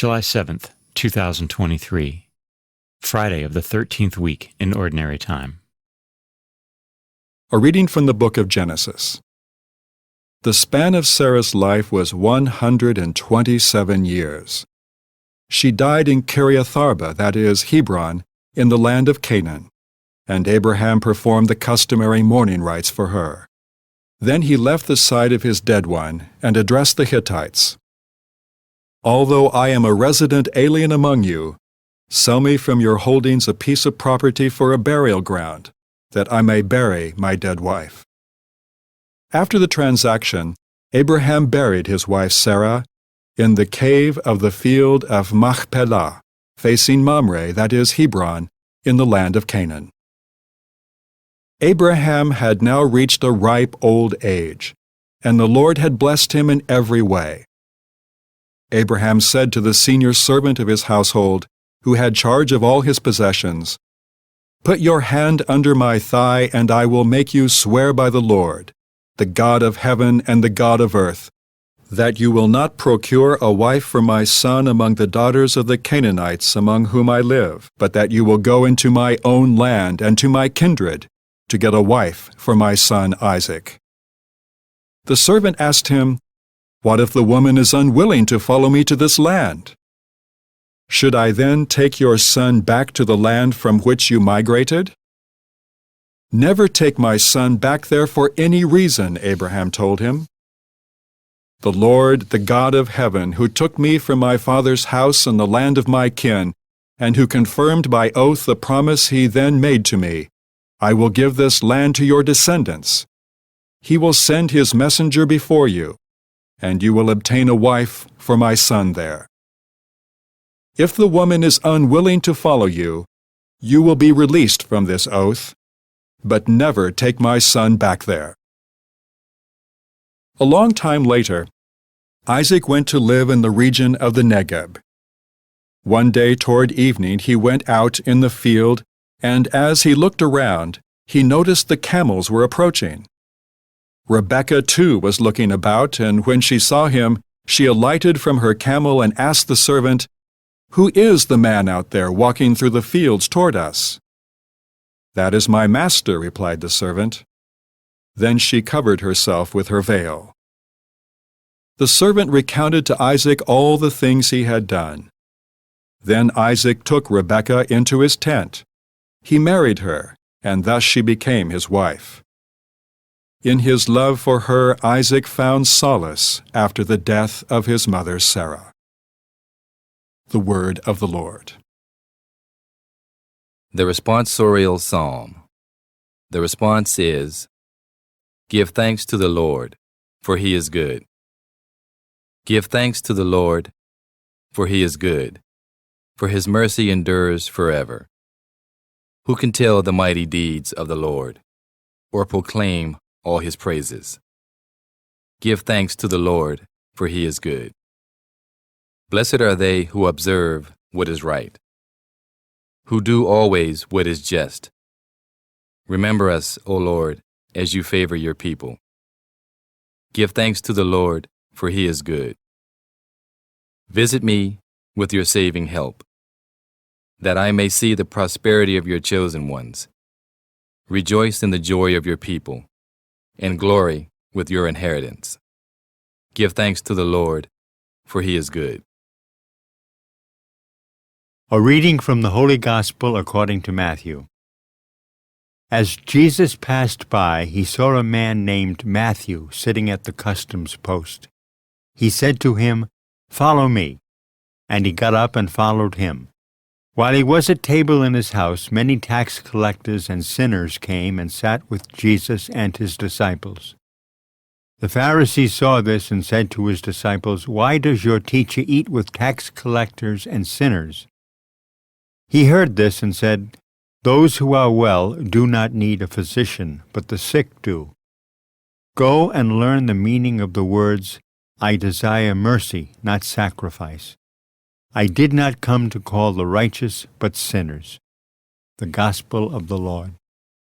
July 7th, 2023, Friday of the 13th week in Ordinary Time. A reading from the book of Genesis. The span of Sarah's life was 127 years. She died in Kiriath-arba, that is, Hebron, in the land of Canaan, and Abraham performed the customary mourning rites for her. Then he left the side of his dead one and addressed the Hittites. "Although I am a resident alien among you, sell me from your holdings a piece of property for a burial ground, that I may bury my dead wife." After the transaction, Abraham buried his wife Sarah in the cave of the field of Machpelah, facing Mamre, that is, Hebron, in the land of Canaan. Abraham had now reached a ripe old age, and the Lord had blessed him in every way. Abraham said to the senior servant of his household, who had charge of all his possessions, "Put your hand under my thigh, and I will make you swear by the Lord, the God of heaven and the God of earth, that you will not procure a wife for my son among the daughters of the Canaanites among whom I live, but that you will go into my own land and to my kindred, to get a wife for my son Isaac." The servant asked him, "What if the woman is unwilling to follow me to this land? Should I then take your son back to the land from which you migrated?" "Never take my son back there for any reason," Abraham told him. "The Lord, the God of heaven, who took me from my father's house and the land of my kin, and who confirmed by oath the promise he then made to me, I will give this land to your descendants. He will send his messenger before you, and you will obtain a wife for my son there. If the woman is unwilling to follow you, you will be released from this oath, but never take my son back there." A long time later, Isaac went to live in the region of the Negeb. One day toward evening he went out in the field, and as he looked around, he noticed the camels were approaching. Rebekah too was looking about, and when she saw him, she alighted from her camel and asked the servant, "Who is the man out there walking through the fields toward us?" "That is my master," replied the servant. Then she covered herself with her veil. The servant recounted to Isaac all the things he had done. Then Isaac took Rebekah into his tent. He married her, and thus she became his wife. In his love for her, Isaac found solace after the death of his mother Sarah. The word of the Lord. The responsorial psalm. The response is, "Give thanks to the Lord, for he is good. Give thanks to the Lord, for he is good, for his mercy endures forever. Who can tell the mighty deeds of the Lord, or proclaim all his praises? Give thanks to the Lord, for he is good. Blessed are they who observe what is right, who do always what is just. Remember us, O Lord, as you favor your people. Give thanks to the Lord, for he is good. Visit me with your saving help, that I may see the prosperity of your chosen ones. Rejoice in the joy of your people, and glory with your inheritance. Give thanks to the Lord, for he is good." A reading from the Holy Gospel according to Matthew. As Jesus passed by, he saw a man named Matthew sitting at the customs post. He said to him, "Follow me," and he got up and followed him. While he was at table in his house, many tax collectors and sinners came and sat with Jesus and his disciples. The Pharisees saw this and said to his disciples, "Why does your teacher eat with tax collectors and sinners?" He heard this and said, "Those who are well do not need a physician, but the sick do. Go and learn the meaning of the words, 'I desire mercy, not sacrifice.' I did not come to call the righteous, but sinners." The Gospel of the Lord.